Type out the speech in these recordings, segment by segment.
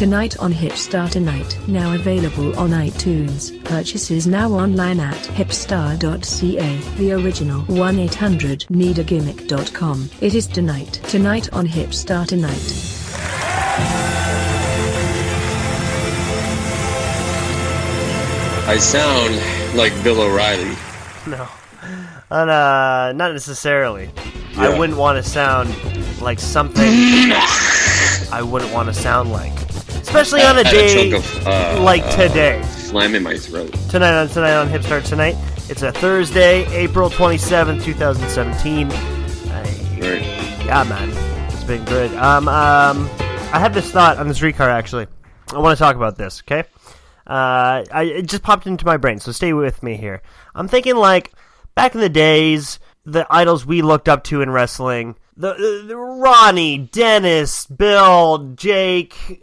Tonight on Hipstar Tonight. Now available on iTunes. Purchases now online at hipstar.ca. The original 1-800-NEED-A-GIMMICK.com. It is tonight. Tonight on Hipstar Tonight. I sound like Bill O'Reilly. No. Not necessarily. Yeah. I wouldn't want to sound like something I wouldn't want to sound like. Especially on a day like today. Phlegm in my throat. Tonight on Hipstar Tonight. It's a Thursday, April 27th, 2017. Right. Yeah, man. It's been good. I had this thought on the streetcar, actually. I want to talk about this, okay? It just popped into my brain, so stay with me here. I'm thinking, like, back in the days, the idols we looked up to in wrestling, the Ronnie, Dennis, Bill, Jake,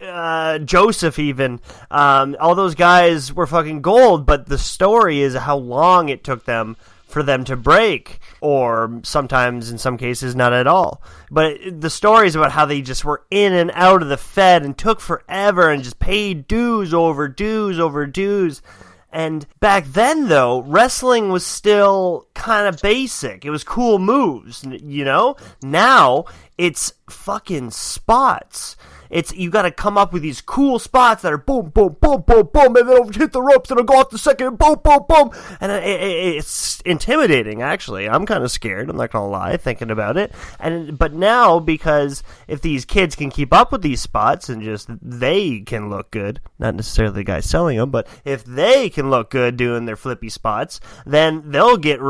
Joseph even, all those guys were fucking gold, but the story is how long it took them for them to break, or sometimes, in some cases, not at all. But the stories about how they just were in and out of the Fed and took forever and just paid dues over dues over dues. And back then, though, wrestling was still kind of basic. It was cool moves, you know? Now, it's fucking spots. You got to come up with these cool spots that are boom, boom, boom, boom, boom, and then I'll hit the ropes and I'll go off the second, boom, boom, boom. And it's intimidating, actually. I'm kind of scared, I'm not going to lie, thinking about it. But now, because if these kids can keep up with these spots and just they can look good, not necessarily the guy selling them, but if they can look good doing their flippy spots, then they'll get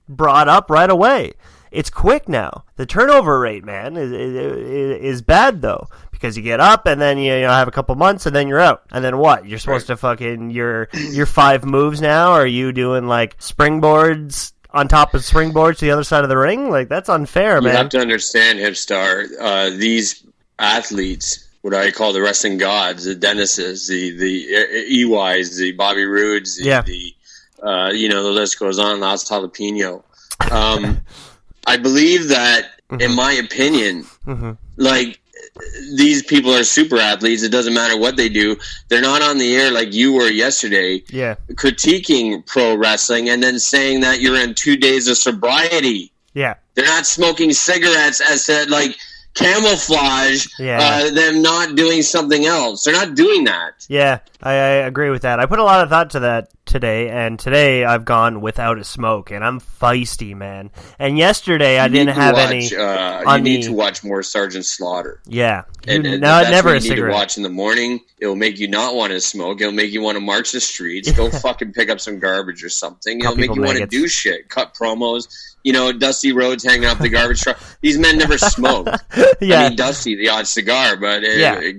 brought up right away. It's quick now. The turnover rate, man, is bad, though. Because you get up, and then you have a couple months, and then you're out. And then what? You're supposed to fucking... Your 5 moves now? Are you doing, like, springboards on top of springboards to the other side of the ring? Like, that's unfair, man. You have to understand, Hipstar, these athletes, what I call the wrestling gods, the Dennises, the EYs, the Bobby Roods, the list goes on, Las Jalapeno. I believe that, in my opinion, like, these people are super athletes. It doesn't matter what they do. They're not on the air like you were yesterday, critiquing pro wrestling and then saying that you're in 2 days of sobriety. Yeah. They're not smoking cigarettes as to, like, camouflage them not doing something else. They're not doing that. Yeah, I agree with that. I put a lot of thought to that today, and today I've gone without a smoke, and I'm feisty, man. And yesterday I didn't have any. You need to watch more Sergeant Slaughter. Yeah, never a cigarette. You need to watch in the morning. It'll make you not want to smoke. It'll make you want to march the streets. Go fucking pick up some garbage or something. It'll make you want to do shit. Cut promos. You know, Dusty Rhodes hanging up the garbage truck. These men never smoke. I mean, Dusty, the odd cigar, but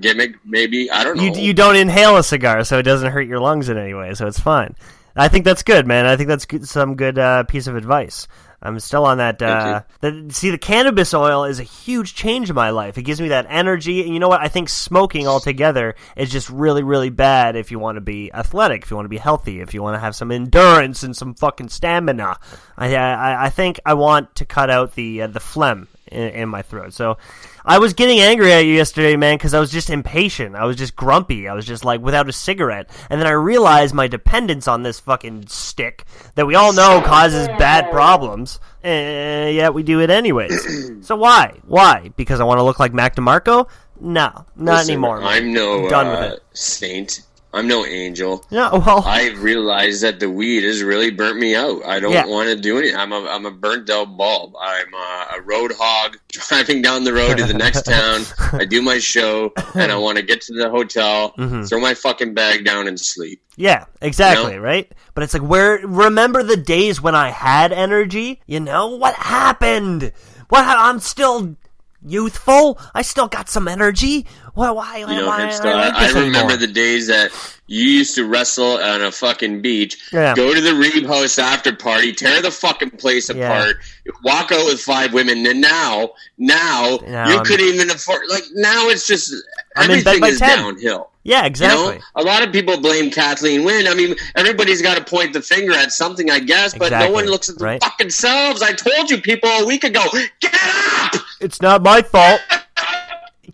gimmick, maybe, I don't know. You don't inhale a cigar, so it doesn't hurt your lungs in any way, so it's fine. I think that's good, man. I think that's some good piece of advice. I'm still on that. The cannabis oil is a huge change in my life. It gives me that energy. And you know what? I think smoking altogether is just really, really bad if you want to be athletic, if you want to be healthy, if you want to have some endurance and some fucking stamina. I think I want to cut out the phlegm in my throat. So I was getting angry at you yesterday, man, because I was just impatient. I was just grumpy. I was just like without a cigarette. And then I realized my dependence on this fucking stick that we all know causes bad problems. And yet we do it anyways. So why? Why? Because I want to look like Mac DeMarco? No, not anymore. Man. I'm no done with it. Saint. I'm no angel. No, well, I realized that the weed has really burnt me out. I don't want to do anything. I'm a burnt out bulb. I'm a road hog driving down the road to the next town. I do my show, and I want to get to the hotel, throw my fucking bag down, and sleep. Yeah, exactly, right? But it's like, remember the days when I had energy? You know, what happened? I'm still youthful. I still got some energy. Why I remember the days that you used to wrestle on a fucking beach, go to the Reeb House after party, tear the fucking place apart, walk out with 5 women, and now you couldn't even afford. Like, now it's just everything is downhill. Yeah, exactly. You know? A lot of people blame Kathleen Wynne. I mean, everybody's got to point the finger at something, I guess, but no one looks at the fucking selves. I told you people a week ago, get up! It's not my fault.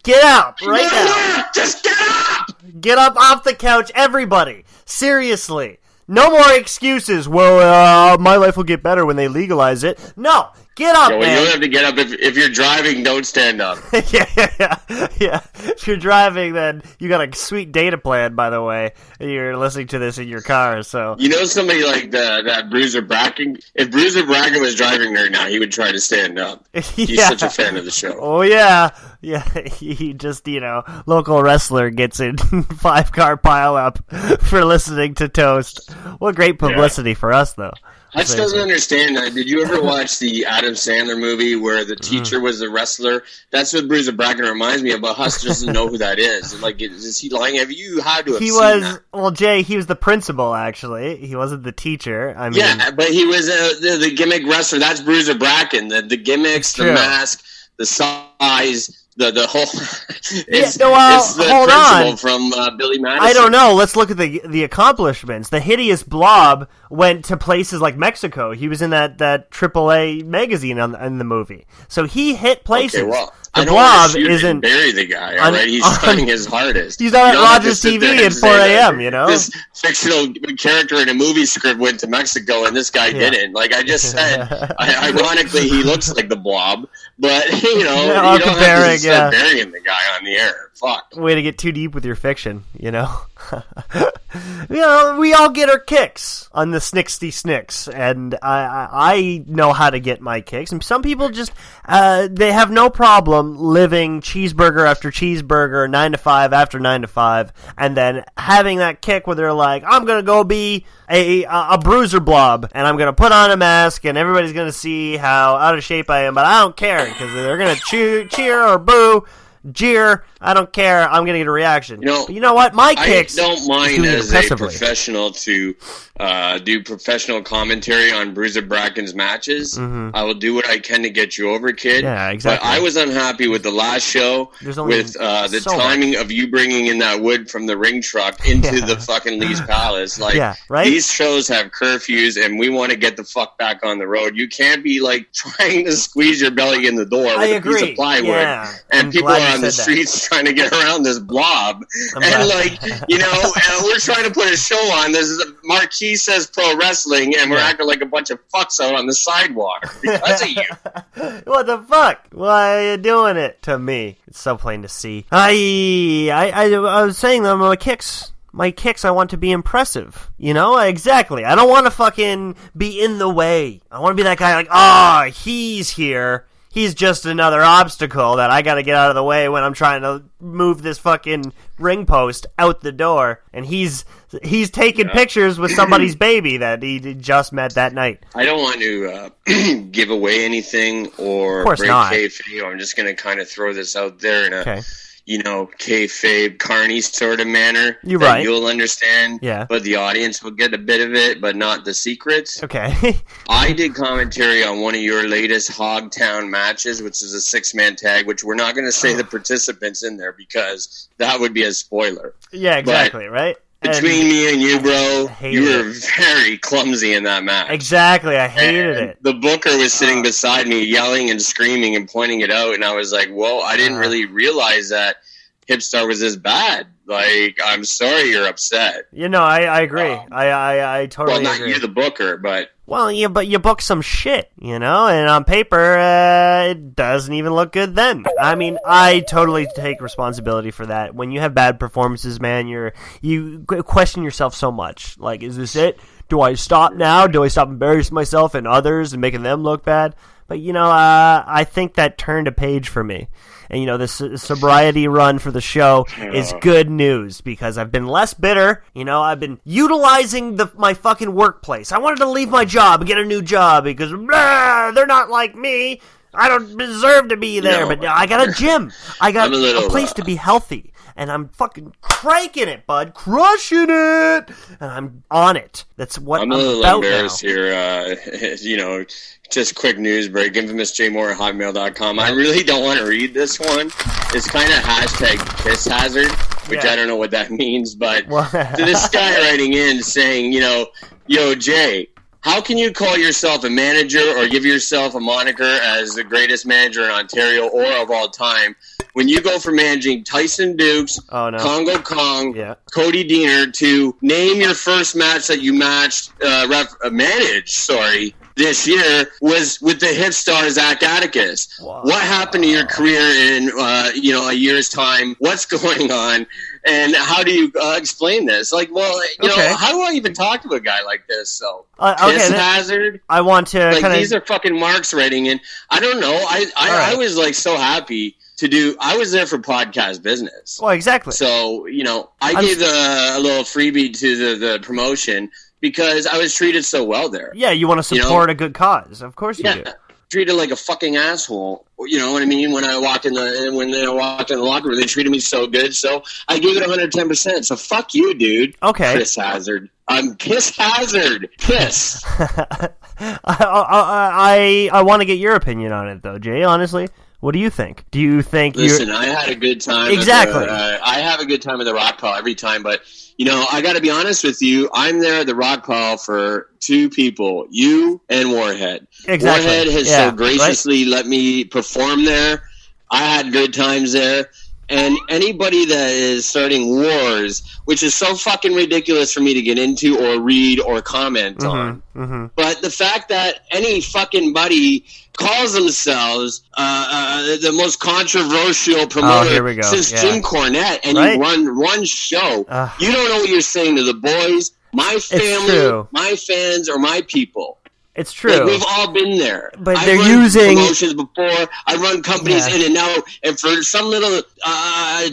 Get up right now. Just get up! Get up off the couch, everybody. Seriously. No more excuses. Well, my life will get better when they legalize it. No. Get up, man. You don't have to get up. If you're driving, don't stand up. Yeah. If you're driving, then you got a sweet data plan, by the way. You're listening to this in your car, so... You know somebody like that Bruiser Bracken? If Bruiser Bracken was driving right now, he would try to stand up. He's such a fan of the show. Oh, yeah. Yeah, he just, local wrestler gets in 5-car pileup for listening to Toast. What great publicity for us, though. I just doesn't understand. Did you ever watch the Adam Sandler movie where the teacher was the wrestler? That's what Bruiser Bracken reminds me of, but Huss doesn't know who that is. Like, is he lying? Have you had to have seen that? Well, Jay, he was the principal, actually. He wasn't the teacher. I mean, yeah, but he was the gimmick wrestler. That's Bruiser Bracken. The gimmicks, the mask, the size... The whole it's the principle from Billy Madison. I don't know. Let's look at the accomplishments. The hideous blob went to places like Mexico. He was in that AAA magazine in the movie, so he hit places. Okay, well, the blob isn't bury the guy. All right, he's trying his hardest. He's on Rogers TV at 4 a.m. You know, this fictional character in a movie script went to Mexico, and this guy didn't. Like I just said, ironically, he looks like the blob, but you don't have to burying the guy on the air. Fuck. Way to get too deep with your fiction, we all get our kicks on the Snicksy, and I know how to get my kicks. And some people just they have no problem living cheeseburger after cheeseburger, 9 to 5 after 9 to 5, and then having that kick where they're like, I'm gonna go be a bruiser blob, and I'm gonna put on a mask, and everybody's gonna see how out of shape I am, but I don't care because they're gonna cheer or boo. Jeer, I don't care. I'm going to get a reaction. But you know what? My kicks. I don't mind as a professional to do professional commentary on Bruiser Bracken's matches. Mm-hmm. I will do what I can to get you over, kid. Yeah, exactly. But I was unhappy with the last show with the timing of you bringing in that wood from the ring truck into the fucking Lee's Palace. Like, these shows have curfews, and we want to get the fuck back on the road. You can't be like trying to squeeze your belly in the door with a piece of plywood, and people are on the streets trying to get around this blob, we're trying to put a show on. This marquee says pro wrestling, and we're acting like a bunch of fucks out on the sidewalk because of you. What the fuck? Why are you doing it to me? It's so plain to see. I was saying that my kicks, I want to be impressive. Exactly. I don't want to fucking be in the way. I want to be that guy like, he's here. He's just another obstacle that I gotta get out of the way when I'm trying to move this fucking ring post out the door. And he's taking pictures with somebody's baby that he just met that night. I don't want to give away anything or break kayfabe. I'm just gonna kind of throw this out there in a kayfabe, carny sort of manner. You're right. You'll understand. Yeah. But the audience will get a bit of it, but not the secrets. Okay. I did commentary on one of your latest Hogtown matches, which is a 6-man tag, which we're not going to say the participants in there because that would be a spoiler. Yeah, exactly, right? Between me and you, bro, you were very clumsy in that match. Exactly, I hated it. The booker was sitting beside me, yelling and screaming and pointing it out, and I was like, whoa, I didn't really realize that Hipstar was this bad. Like, I'm sorry you're upset. I agree. I totally agree. Well, not you, the booker, but... Well, yeah, but you book some shit, and on paper, it doesn't even look good then. I mean, I totally take responsibility for that. When you have bad performances, man, you question yourself so much. Like, is this it? Do I stop now? Do I stop embarrassing myself and others and making them look bad? But, I think that turned a page for me. And, this sobriety run for the show is good news because I've been less bitter. I've been utilizing my fucking workplace. I wanted to leave my job and get a new job because they're not like me. I don't deserve to be there. But I got a gym. I got a place to be healthy. And I'm fucking cranking it, bud. Crushing it. And I'm on it. That's what I'm about now. I'm a little embarrassed here. Just quick news break. InfamousJMoore@hotmail.com. I really don't want to read this one. It's kind of #kiss hazard, which I don't know what that means. But to this guy writing in saying, yo, Jay, how can you call yourself a manager or give yourself a moniker as the greatest manager in Ontario or of all time when you go from managing Tyson Dukes, Congo Kong, Cody Deaner, to name your first match that you managed this year was with the hip star Zach Atticus. Wow. What happened to your career in a year's time? What's going on? And how do you explain this? Like, well, you know, how do I even talk to a guy like this? So, Kiss Hazard. I want to these are fucking Mark's writing, and I don't know. I was like so happy to do. I was there for podcast business. Well, exactly. So, you know, I gave a little freebie to the promotion because I was treated so well there. Yeah, you want to support a good cause. Of course you do. Treated like a fucking asshole. You know what I mean? When I walked in the locker room, they treated me so good. So I gave it 110%. So fuck you, dude. Okay. Chris Hazard. I'm Kiss Hazard. Kiss. I want to get your opinion on it, though, Jay. Honestly, what do you think? Do you think? Listen, I had a good time. Exactly. I have a good time at the Rock Pile every time, but you know, I got to be honest with you. I'm there at the Rock Pile for two people, you and Warhead. Exactly. Warhead has so graciously let me perform there. I had good times there. And anybody that is starting wars, which is so fucking ridiculous for me to get into or read or comment on. Mm-hmm. But the fact that any fucking buddy calls themselves the most controversial promoter since Jim Cornette, and you run one show, you don't know what you're saying to the boys, my family, my fans, or my people. It's true. Like, we've all been there. But I've they're run using promotions before. I run companies in and out, and for some little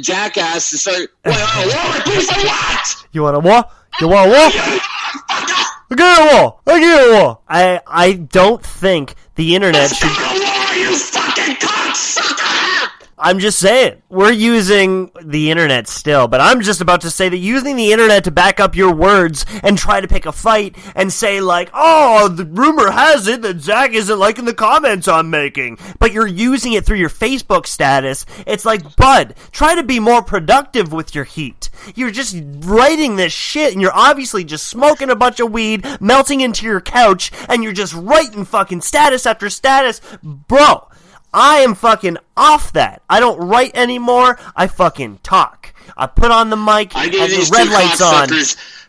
jackass to start, what? You want a what? You want a what? I get a what? I get a what? I don't think the internet should. You fucking cocksucker! I'm just saying, we're using the internet still, but I'm just about to say that using the internet to back up your words and try to pick a fight and say like, oh, the rumor has it that Zach isn't liking the comments I'm making, but you're using it through your Facebook status. It's like, bud, try to be more productive with your heat. You're just writing this shit and you're obviously just smoking a bunch of weed, melting into your couch, and you're just writing fucking status after status. Bro, I am fucking off that. I don't write anymore. I fucking talk. I put on the mic and the red lights on.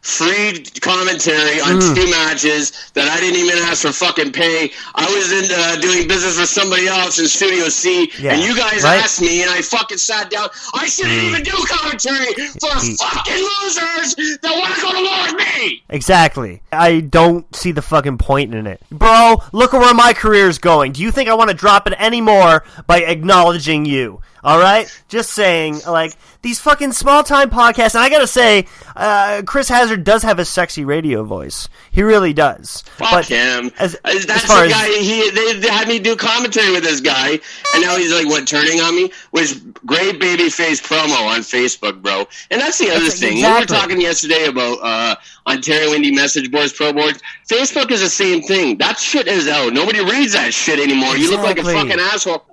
Free commentary on two matches that I didn't even ask for fucking pay. I was in doing business with somebody else in Studio C, and you guys asked me, and I fucking sat down. I shouldn't even do commentary for fucking losers that want to go to war with me. Exactly. I don't see the fucking point in it. Bro, look at where my career's going. Do you think I want to drop it anymore by acknowledging you? All right? Just saying, like, these fucking small-time podcasts, and I gotta say, Chris Hazard does have a sexy radio voice. He really does. Fuck him. That's the guy, they had me do commentary with this guy, and now he's like, turning on me? Was great babyface promo on Facebook, bro. And that's the other thing. Exactly. We were talking yesterday about Ontario Indie Message Boards, Pro Boards. Facebook is the same thing. That shit is out. Nobody reads that shit anymore. Exactly. You look like a fucking asshole.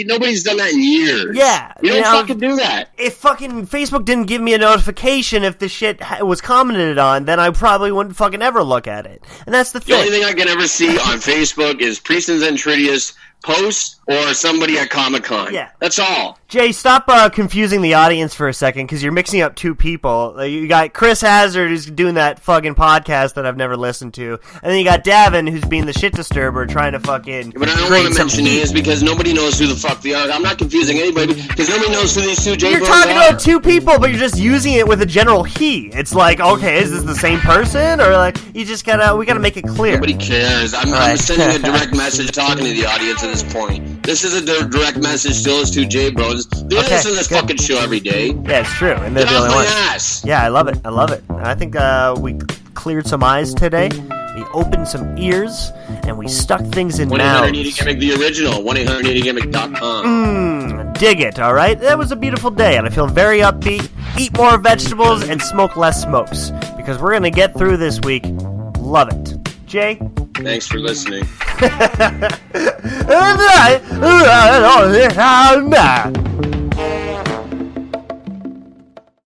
Nobody's done that in years. Yeah. You don't fucking do that. If fucking Facebook didn't give me a notification if the shit was commented on, then I probably wouldn't fucking ever look at it. And that's the thing. The only thing I can ever see on Facebook is Priestons and Tridius post or somebody at Comic-Con. Yeah. That's all. Jay, stop confusing the audience for a second, because you're mixing up two people. You got Chris Hazard, who's doing that fucking podcast that I've never listened to, and then you got Davin, who's being the shit disturber, trying to fucking... But I don't want to mention names, because nobody knows who the fuck they are. I'm not confusing anybody, because nobody knows who these two J You're talking about two people, but you're just using it with a general he. It's like, okay, is this the same person? Or like, we gotta make it clear. Nobody cares. I'm sending a direct message talking to the audience at this point. This is a direct message still as two J Bros. They listen to this fucking show every day. Yeah, it's true. And they're the only ones. Yeah, I love it. I think we cleared some eyes today. We opened some ears, and we stuck things in mouths. 1-800-80-GIMMICK, the original. 1-800-80-GIMMICK.com. Dig it, all right? That was a beautiful day, and I feel very upbeat. Eat more vegetables and smoke less smokes, because we're going to get through this week. Love it. Jay? Thanks for listening.